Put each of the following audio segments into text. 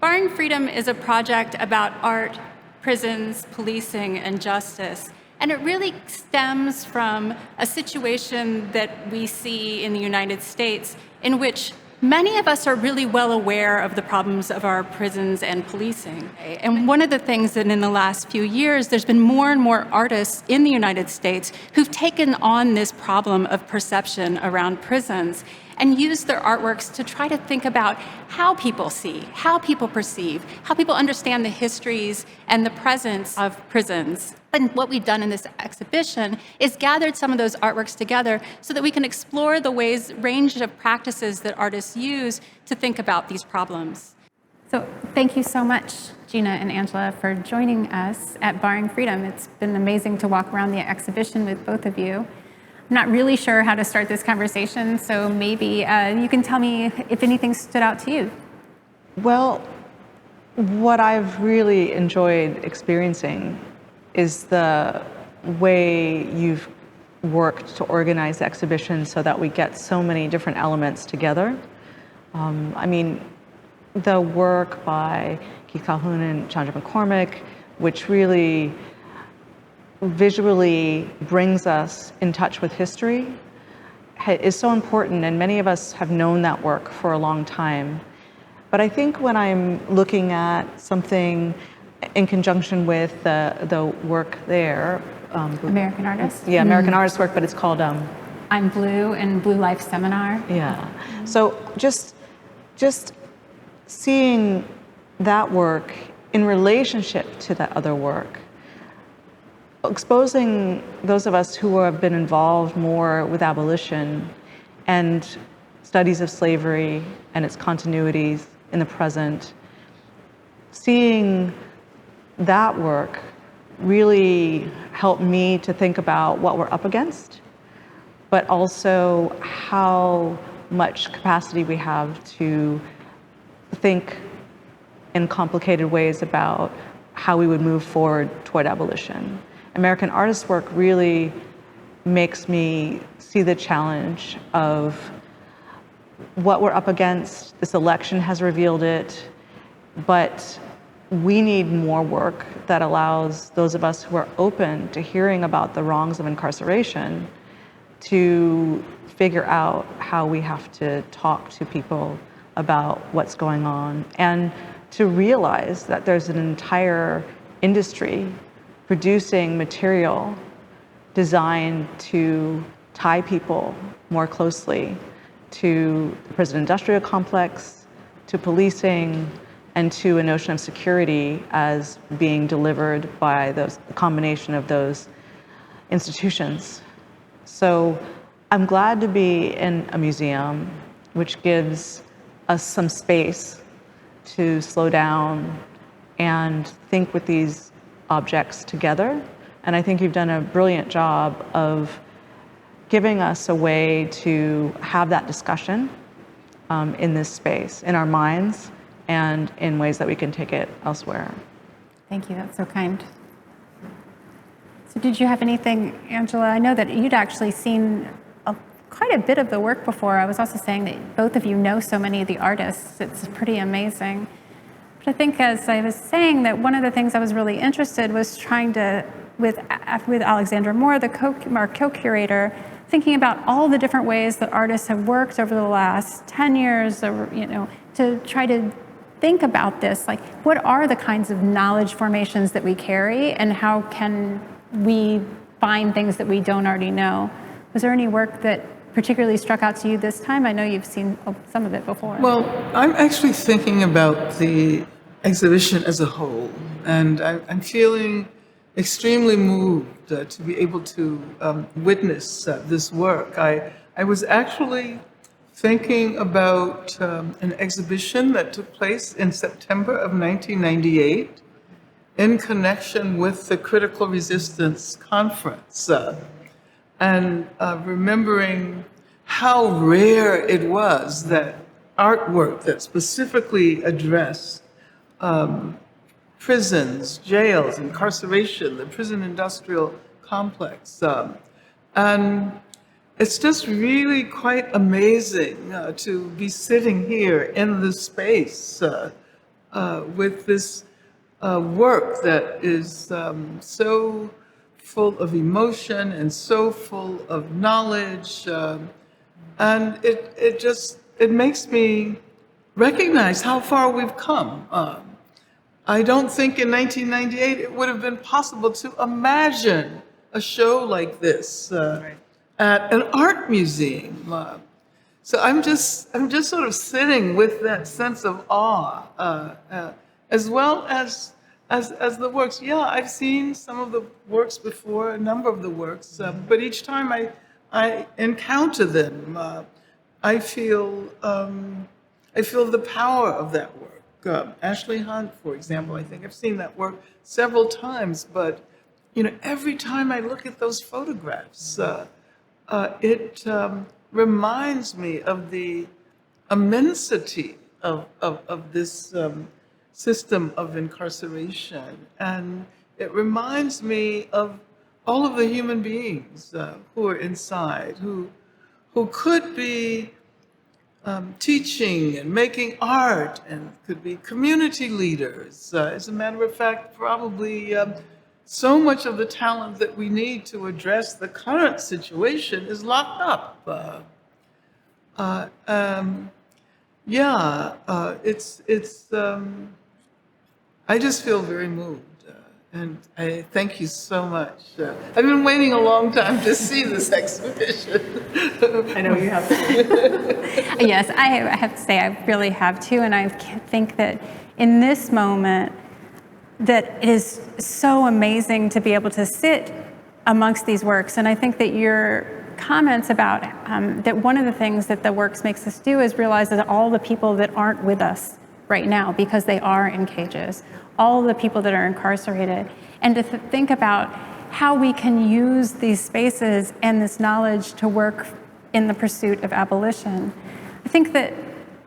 Barring Freedom is a project about art, prisons, policing, and justice. And it really stems from a situation that we see in the United States in which many of us are really well aware of the problems of our prisons and policing. And one of the things that in the last few years, there's been more and more artists in the United States who've taken on this problem of perception around prisons and used their artworks to try to think about how people see, how people perceive, how people understand the histories and the presence of prisons. And what we've done in this exhibition is gathered some of those artworks together so that we can explore the range of practices that artists use to think about these problems. So thank you so much, Gina and Angela, for joining us at Barring Freedom. It's been amazing to walk around the exhibition with both of you. I'm not really sure how to start this conversation, so maybe you can tell me if anything stood out to you. Well, what I've really enjoyed experiencing is the way you've worked to organize the exhibition so that we get so many different elements together. I mean, the work by Keith Calhoun and Chandra McCormick, which really visually brings us in touch with history, is so important, and many of us have known that work for a long time. But I think when I'm looking at something in conjunction with the work there, American Artists? Yeah, American Artists work, but it's called I'm Blue and Blue Life Seminar. Yeah. So just seeing that work in relationship to that other work, exposing those of us who have been involved more with abolition and studies of slavery and its continuities in the present, seeing that work really helped me to think about what we're up against, but also how much capacity we have to think in complicated ways about how we would move forward toward abolition. American Artists' work really makes me see the challenge of what we're up against. This election has revealed it, but we need more work that allows those of us who are open to hearing about the wrongs of incarceration to figure out how we have to talk to people about what's going on, and to realize that there's an entire industry producing material designed to tie people more closely to the prison industrial complex, to policing, and to a notion of security as being delivered by the combination of those institutions. So I'm glad to be in a museum which gives us some space to slow down and think with these objects together. And I think you've done a brilliant job of giving us a way to have that discussion in this space, in our minds, and in ways that we can take it elsewhere. Thank you, that's so kind. So did you have anything, Angela? I know that you'd actually seen quite a bit of the work before. I was also saying that both of you know so many of the artists. It's pretty amazing. But I think, as I was saying, that one of the things I was really interested was trying to, with Alexandra Moore, our co-curator, thinking about all the different ways that artists have worked over the last 10 years, to try to think about this, like what are the kinds of knowledge formations that we carry, and how can we find things that we don't already know? Was there any work that particularly struck out to you this time? I know you've seen some of it before. Well, I'm actually thinking about the exhibition as a whole, and I'm feeling extremely moved to be able to witness this work. I was actually thinking about an exhibition that took place in September of 1998 in connection with the Critical Resistance Conference, and remembering how rare it was that artwork that specifically addressed prisons, jails, incarceration, the prison industrial complex. And it's just really quite amazing to be sitting here in this space with this work that is so full of emotion and so full of knowledge, and it makes me recognize how far we've come. I don't think in 1998 it would have been possible to imagine a show like this at an art museum. So I'm just sort of sitting with that sense of awe, as well as the works. Yeah, I've seen some of the works before, a number of the works, but each time I encounter them, I feel the power of that work. Ashley Hunt, for example, I think I've seen that work several times, but every time I look at those photographs, it reminds me of the immensity of this system of incarceration, and it reminds me of all of the human beings who are inside, who could be teaching and making art, and could be community leaders. As a matter of fact, probably so much of the talent that we need to address the current situation is locked up. I just feel very moved. And I thank you so much. I've been waiting a long time to see this exhibition. I know you have to. Yes, I have to say I really have too, and I think that in this moment that it is so amazing to be able to sit amongst these works. And I think that your comments about that one of the things that the works makes us do is realize that all the people that aren't with us right now because they are in cages, all the people that are incarcerated, and to think about how we can use these spaces and this knowledge to work in the pursuit of abolition. I think that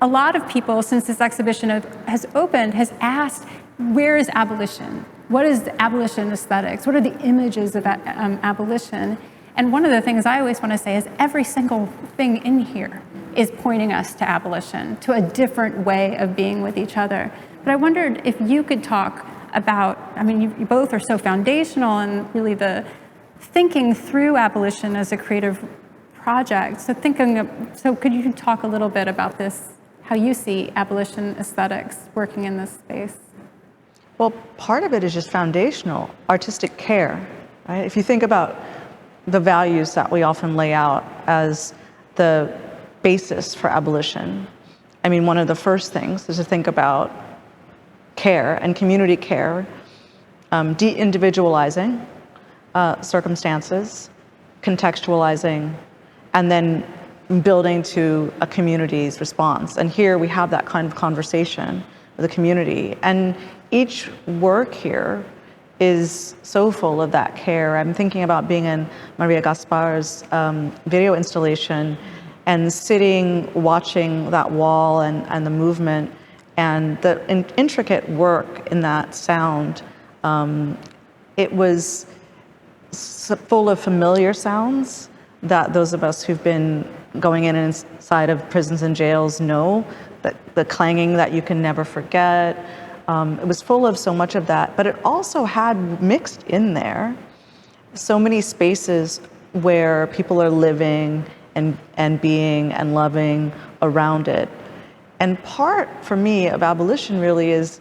a lot of people, since this exhibition has opened, has asked, where is abolition? What is abolition aesthetics? What are the images of abolition? And one of the things I always want to say is every single thing in here is pointing us to abolition, to a different way of being with each other. But I wondered if you could talk about, I mean, you both are so foundational in really the thinking through abolition as a creative project. So could you talk a little bit about this, how you see abolition aesthetics working in this space? Well, part of it is just foundational, artistic care, right? If you think about the values that we often lay out as the basis for abolition, I mean, one of the first things is to think about care and community care, de-individualizing circumstances, contextualizing, and then building to a community's response. And here we have that kind of conversation with the community. And each work here is so full of that care. I'm thinking about being in Maria Gaspar's video installation and sitting, watching that wall and the movement and the intricate work in that sound. It was full of familiar sounds that those of us who've been going in and inside of prisons and jails know, that the clanging that you can never forget. It was full of so much of that, but it also had mixed in there so many spaces where people are living and being and loving around it. And part, for me, of abolition really is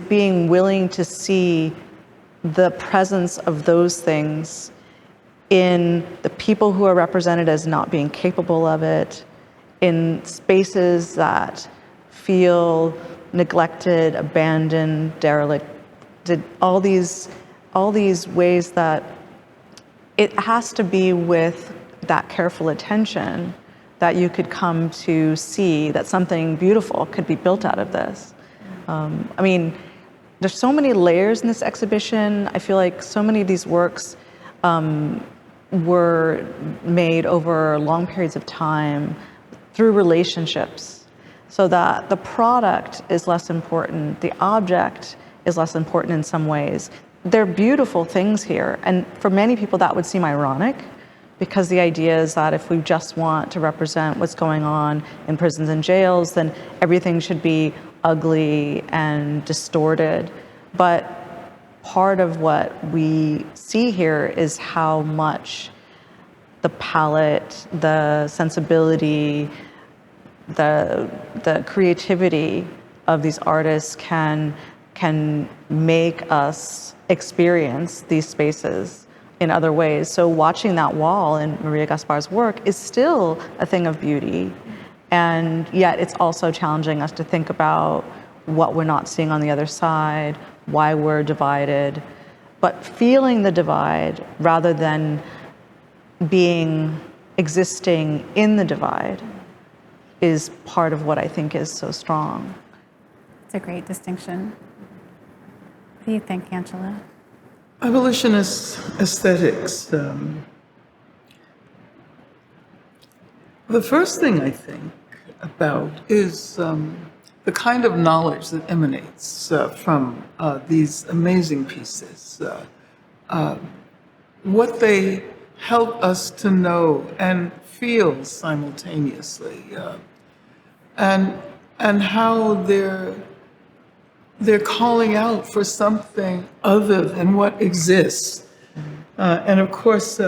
being willing to see the presence of those things in the people who are represented as not being capable of it, in spaces that feel neglected, abandoned, derelict, all these ways that it has to be with that careful attention that you could come to see that something beautiful could be built out of this. I mean, there's so many layers in this exhibition. I feel like so many of these works were made over long periods of time through relationships, so that the product is less important, the object is less important in some ways. They're beautiful things here, and for many people that would seem ironic, because the idea is that if we just want to represent what's going on in prisons and jails, then everything should be ugly and distorted. But part of what we see here is how much the palette, the sensibility, the creativity of these artists can make us experience these spaces in other ways. So watching that wall in Maria Gaspar's work is still a thing of beauty, and yet it's also challenging us to think about what we're not seeing on the other side, why we're divided, but feeling the divide rather than existing in the divide is part of what I think is so strong. It's a great distinction. What do you think, Angela? Abolitionist aesthetics. The first thing I think about is the kind of knowledge that emanates from these amazing pieces, what they help us to know and feel simultaneously, and how they're calling out for something other than what exists. And of course,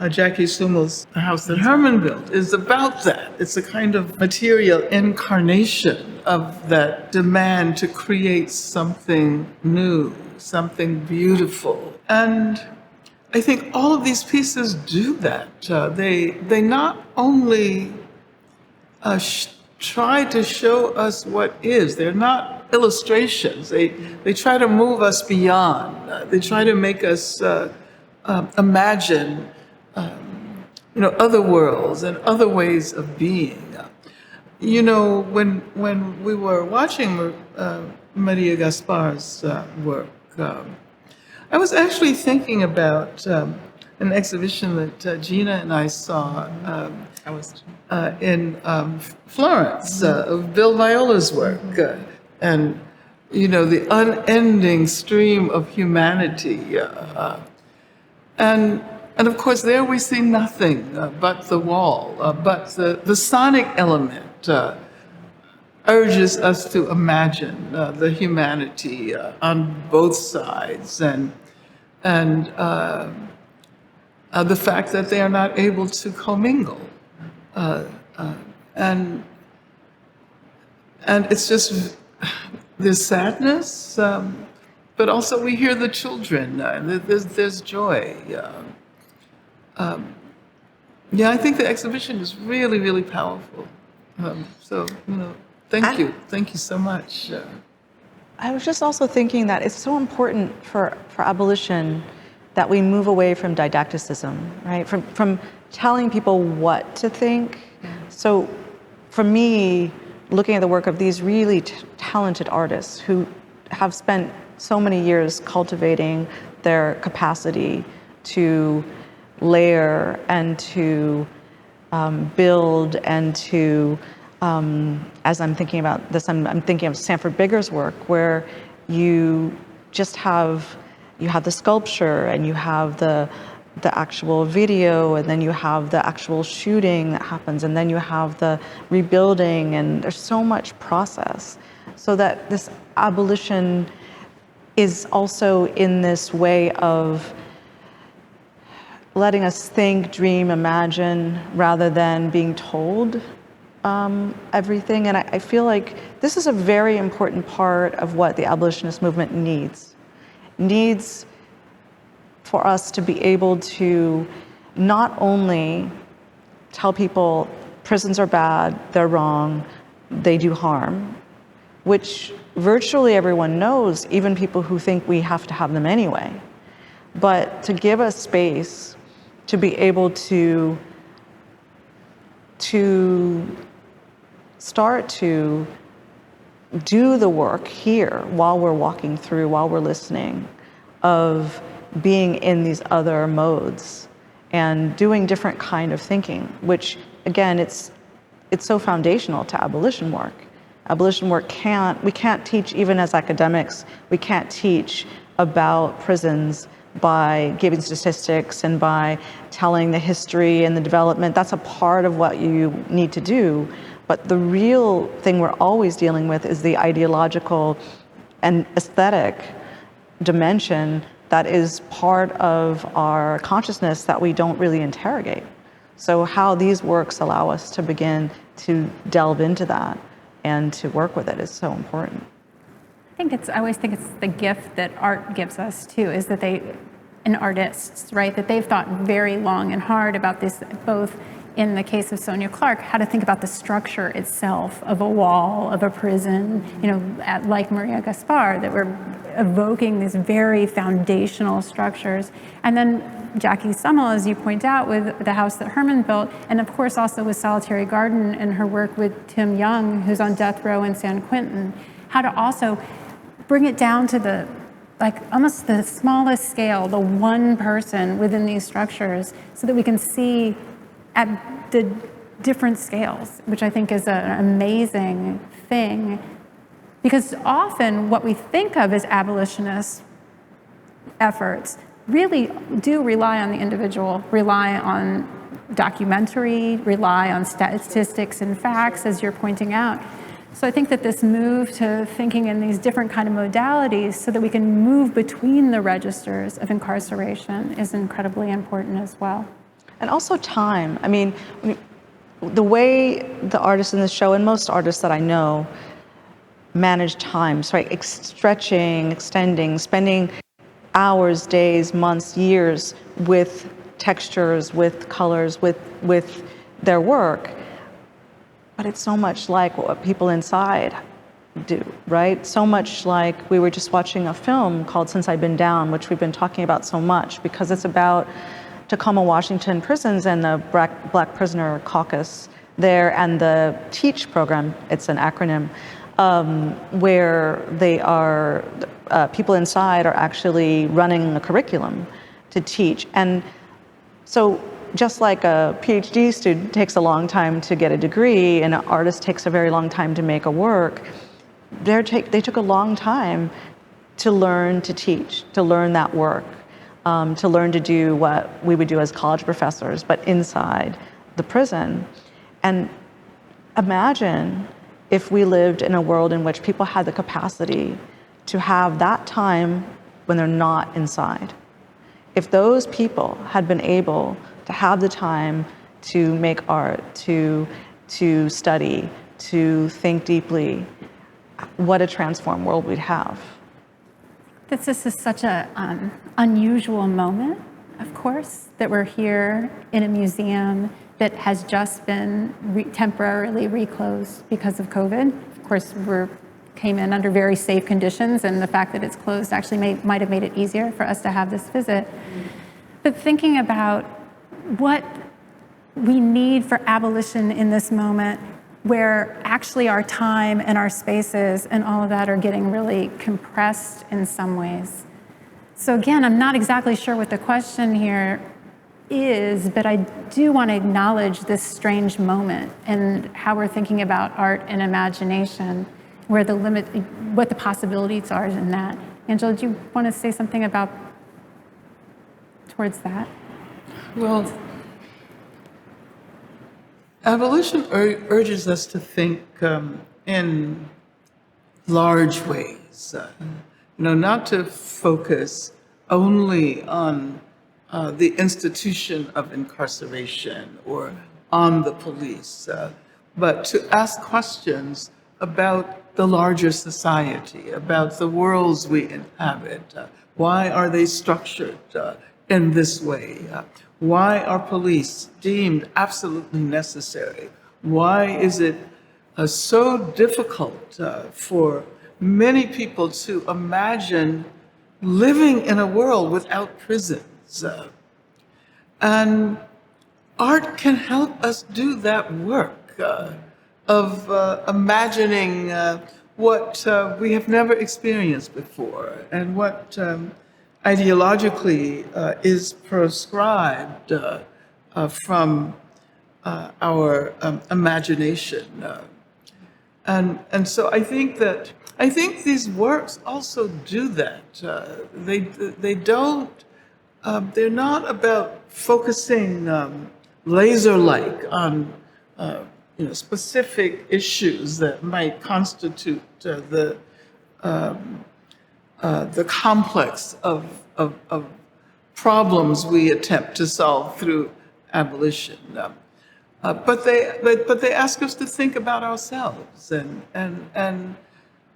Jackie Summel's The House That Herman Built is about that. It's a kind of material incarnation of that demand to create something new, something beautiful. And I think all of these pieces do that. They not only try to show us what is. They're not illustrations. They try to move us beyond. They try to make us imagine, other worlds and other ways of being. When we were watching Maria Gaspar's work, I was actually thinking about an exhibition that Gina and I saw in Florence of Bill Viola's work, and the unending stream of humanity, and of course there we see nothing but the wall, but the sonic element urges us to imagine the humanity on both sides, and the fact that they are not able to commingle. And it's just, there's sadness, but also we hear the children, there's joy. I think the exhibition is really, really powerful. Thank you so much. I was just also thinking that it's so important for abolition that we move away from didacticism, right? From telling people what to think. So for me, looking at the work of these really talented artists who have spent so many years cultivating their capacity to layer and to build and to, as I'm thinking about this, I'm thinking of Sanford Bigger's work, where you just have the sculpture, and you have the actual video, and then you have the actual shooting that happens, and then you have the rebuilding, and there's so much process. So that this abolition is also in this way of letting us think, dream, imagine, rather than being told everything. And I feel like this is a very important part of what the abolitionist movement needs for us to be able to not only tell people prisons are bad, they're wrong, they do harm, which virtually everyone knows, even people who think we have to have them anyway, but to give us space to be able to start to do the work here while we're walking through, while we're listening, of being in these other modes and doing different kind of thinking, which again, it's so foundational to abolition work. Abolition work we can't teach, even as academics, we can't teach about prisons by giving statistics and by telling the history and the development. That's a part of what you need to do, But the real thing we're always dealing with is the ideological and aesthetic dimension that is part of our consciousness that we don't really interrogate. So how these works allow us to begin to delve into that and to work with it is so important. I always think it's the gift that art gives us too, is that and artists, right, that they've thought very long and hard about this, both in the case of Sonia Clark, how to think about the structure itself of a wall, of a prison, like Maria Gaspar, that we're evoking these very foundational structures. And then Jackie Summel, as you point out, with the house that Herman built, and of course also with Solitary Garden and her work with Tim Young, who's on death row in San Quentin, how to also bring it down to almost the smallest scale, the one person within these structures, so that we can see at the different scales, which I think is an amazing thing. Because often what we think of as abolitionist efforts really do rely on the individual, rely on documentary, rely on statistics and facts, as you're pointing out. So I think that this move to thinking in these different kind of modalities so that we can move between the registers of incarceration is incredibly important as well. And also time. I mean, the way the artists in the show, and most artists that I know, manage times, right? Stretching, extending, spending hours, days, months, years with textures, with colors, with their work. But it's so much like what people inside do, right? So much like we were just watching a film called Since I've Been Down, which we've been talking about so much, because it's about Tacoma, Washington prisons and the Black Prisoner Caucus there, and the TEACH program, it's an acronym, where they are, people inside are actually running a curriculum to teach. And so just like a PhD student takes a long time to get a degree and an artist takes a very long time to make a work, they took a long time to learn to teach, to learn that work, to learn to do what we would do as college professors, but inside the prison. And imagine if we lived in a world in which people had the capacity to have that time when they're not inside. If those people had been able to have the time to make art, to study, to think deeply, what a transformed world we'd have. This is such an unusual moment, of course, that we're here in a museum that has just been temporarily reclosed because of COVID. Of course, we came in under very safe conditions, and the fact that it's closed actually might have made it easier for us to have this visit. But thinking about what we need for abolition in this moment, where actually our time and our spaces and all of that are getting really compressed in some ways. So again, I'm not exactly sure what the question here is, but I do want to acknowledge this strange moment and how we're thinking about art and imagination, where what the possibilities are in that. Angela, do you want to say something towards that? Well, abolition urges us to think in large ways, not to focus only on the institution of incarceration or on the police, but to ask questions about the larger society, about the worlds we inhabit. Why are they structured in this way? Why are police deemed absolutely necessary? Why is it so difficult for many people to imagine living in a world without prisons? And art can help us do that work of imagining what we have never experienced before and what ideologically is prescribed from our imagination. And so I think these works also do that. They don't, they're not about focusing laser-like on specific issues that might constitute the complex of problems we attempt to solve through abolition. But they ask us to think about ourselves and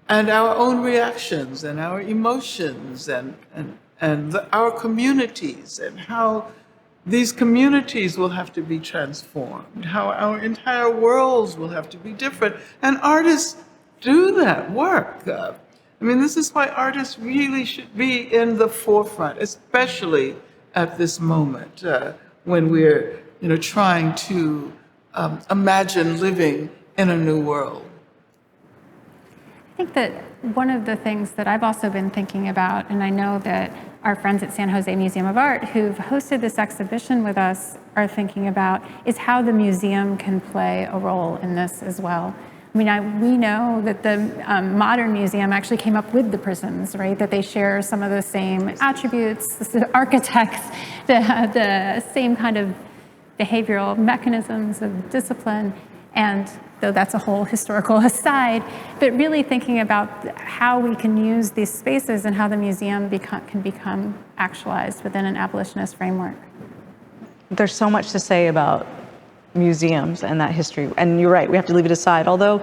our own reactions and our emotions and our communities and how these communities will have to be transformed, how our entire worlds will have to be different. And artists do that work. This is why artists really should be in the forefront, especially at this moment when we're, trying to imagine living in a new world. I think that one of the things that I've also been thinking about, and I know that our friends at San Jose Museum of Art who've hosted this exhibition with us are thinking about, is how the museum can play a role in this as well. We know that the modern museum actually came up with the prisons, right? That they share some of the same attributes, the architects, the same kind of behavioral mechanisms of discipline. And though that's a whole historical aside, but really thinking about how we can use these spaces and how the museum can become actualized within an abolitionist framework. There's so much to say about museums and that history. And you're right, we have to leave it aside. Although,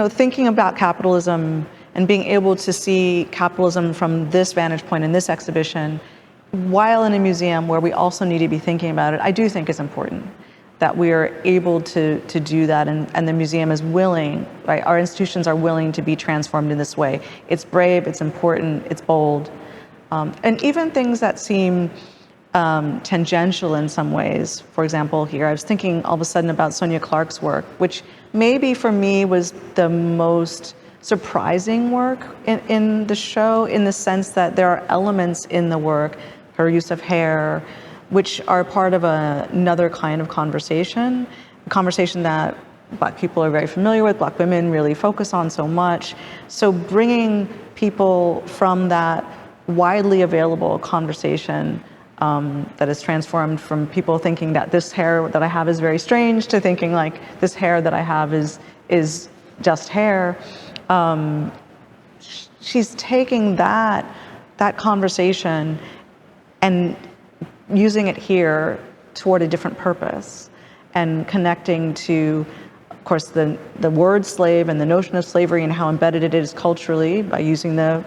thinking about capitalism and being able to see capitalism from this vantage point in this exhibition, while in a museum where we also need to be thinking about it, I do think it's important that we are able to do that, and the museum is willing, right? Our institutions are willing to be transformed in this way. It's brave, it's important, it's bold. And even things that seem tangential in some ways. For example, here, I was thinking all of a sudden about Sonia Clark's work, which maybe for me was the most surprising work in the show, in the sense that there are elements in the work, her use of hair, which are part of another kind of conversation, a conversation that Black people are very familiar with, Black women really focus on so much. So bringing people from that widely available conversation that is transformed from people thinking that this hair that I have is very strange to thinking like this hair that I have is just hair. She's taking that conversation and using it here toward a different purpose and connecting to, of course, the word slave and the notion of slavery and how embedded it is culturally by using the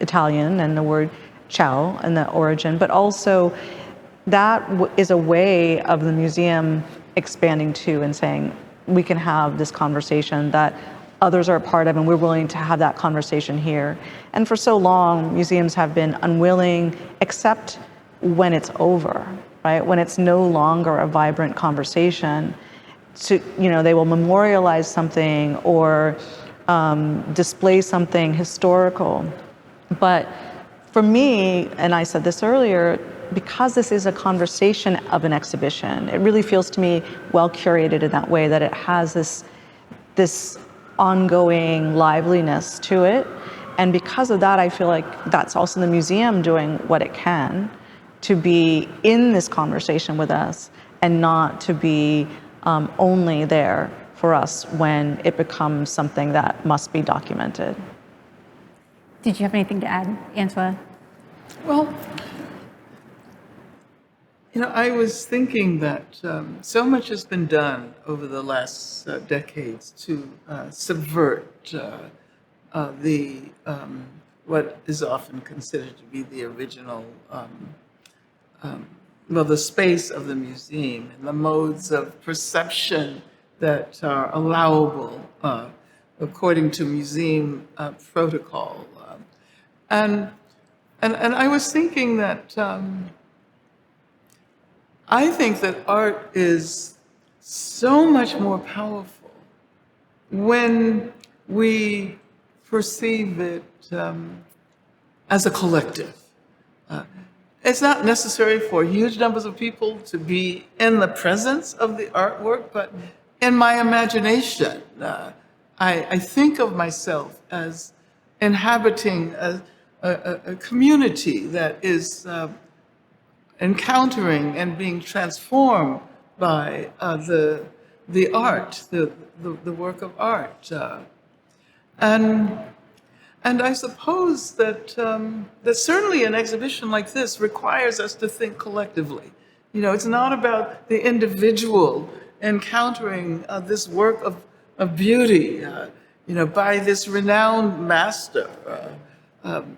Italian and the word ciao and the origin, but also that is a way of the museum expanding too and saying we can have this conversation that others are a part of and we're willing to have that conversation here. And for so long, museums have been unwilling, except when it's over, right? When it's no longer a vibrant conversation, they will memorialize something or display something historical. But for me, and I said this earlier, because this is a conversation of an exhibition, it really feels to me well curated in that way, that it has this ongoing liveliness to it. And because of that, I feel like that's also the museum doing what it can to be in this conversation with us and not to be only there for us when it becomes something that must be documented. Did you have anything to add, Angela? Well, I was thinking that so much has been done over the last decades to subvert what is often considered to be the original, the space of the museum and the modes of perception that are allowable according to museum protocol. And I was thinking that I think that art is so much more powerful when we perceive it as a collective. It's not necessary for huge numbers of people to be in the presence of the artwork, but in my imagination, I think of myself as inhabiting a community that is encountering and being transformed by the art, the work of art. And I suppose that that certainly an exhibition like this requires us to think collectively. You know, it's not about the individual encountering this work of beauty, you know, by this renowned master. You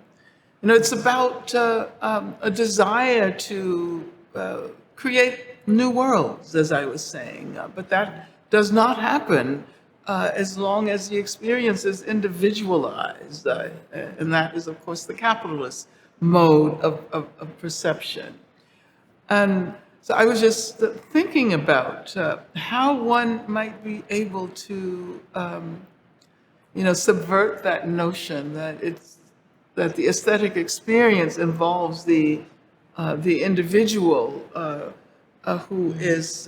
know, it's about a desire to create new worlds, as I was saying, but that does not happen as long as the experience is individualized, and that is, of course, the capitalist mode of perception. And so I was just thinking about how one might be able to, you know, subvert that notion that the aesthetic experience involves the individual who is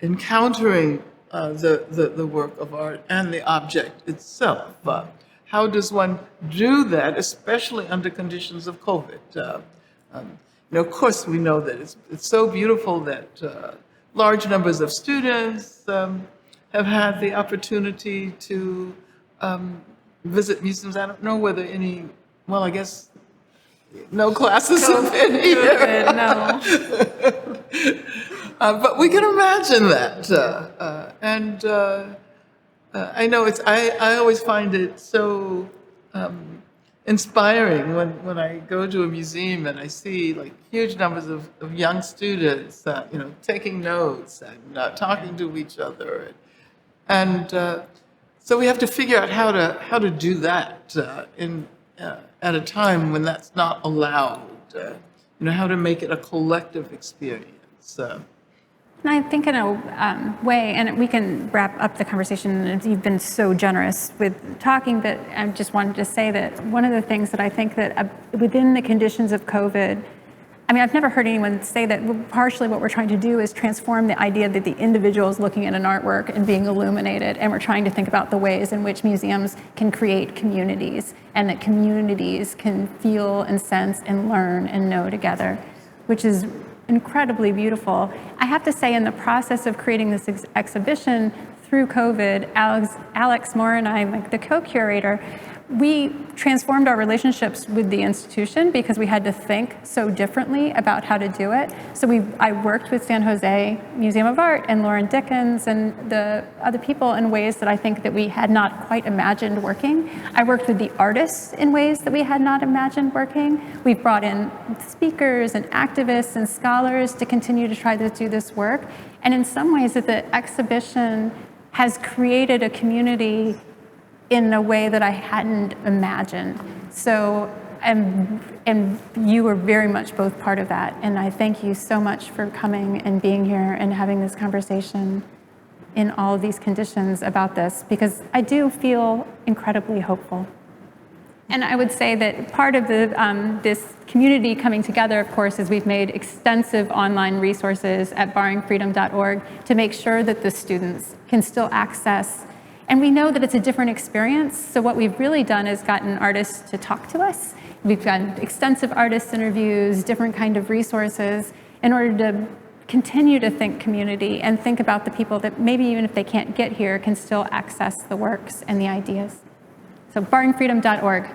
encountering the work of art and the object itself. How does one do that, especially under conditions of COVID? You know, of course, we know that it's so beautiful that large numbers of students have had the opportunity to visit museums. I don't know whether any, well, I guess no classes have been here. No. But we can imagine that. I know I always find it so inspiring when I go to a museum and I see like huge numbers of young students, you know, taking notes and talking to each other. So we have to figure out how to do that at a time when that's not allowed. You know, how to make it a collective experience. And I think in a way, and we can wrap up the conversation, and you've been so generous with talking, but I just wanted to say that one of the things that I think that within the conditions of COVID, I mean, I've never heard anyone say that partially what we're trying to do is transform the idea that the individual is looking at an artwork and being illuminated, and we're trying to think about the ways in which museums can create communities, and that communities can feel and sense and learn and know together, which is incredibly beautiful. I have to say, in the process of creating this exhibition through COVID, Alex Moore and I, like the co-curator, we transformed our relationships with the institution because we had to think so differently about how to do it. So I worked with San Jose Museum of Art and Lauren Dickens and the other people in ways that I think that we had not quite imagined working. I worked with the artists in ways that we had not imagined working. We've brought in speakers and activists and scholars to continue to try to do this work. And in some ways, that the exhibition has created a community in a way that I hadn't imagined. So, and you were very much both part of that. And I thank you so much for coming and being here and having this conversation in all of these conditions about this, because I do feel incredibly hopeful. And I would say that part of this community coming together, of course, is we've made extensive online resources at barringfreedom.org to make sure that the students can still access. And we know that it's a different experience. So what we've really done is gotten artists to talk to us. We've done extensive artist interviews, different kind of resources in order to continue to think community and think about the people that maybe even if they can't get here can still access the works and the ideas. So barringfreedom.org.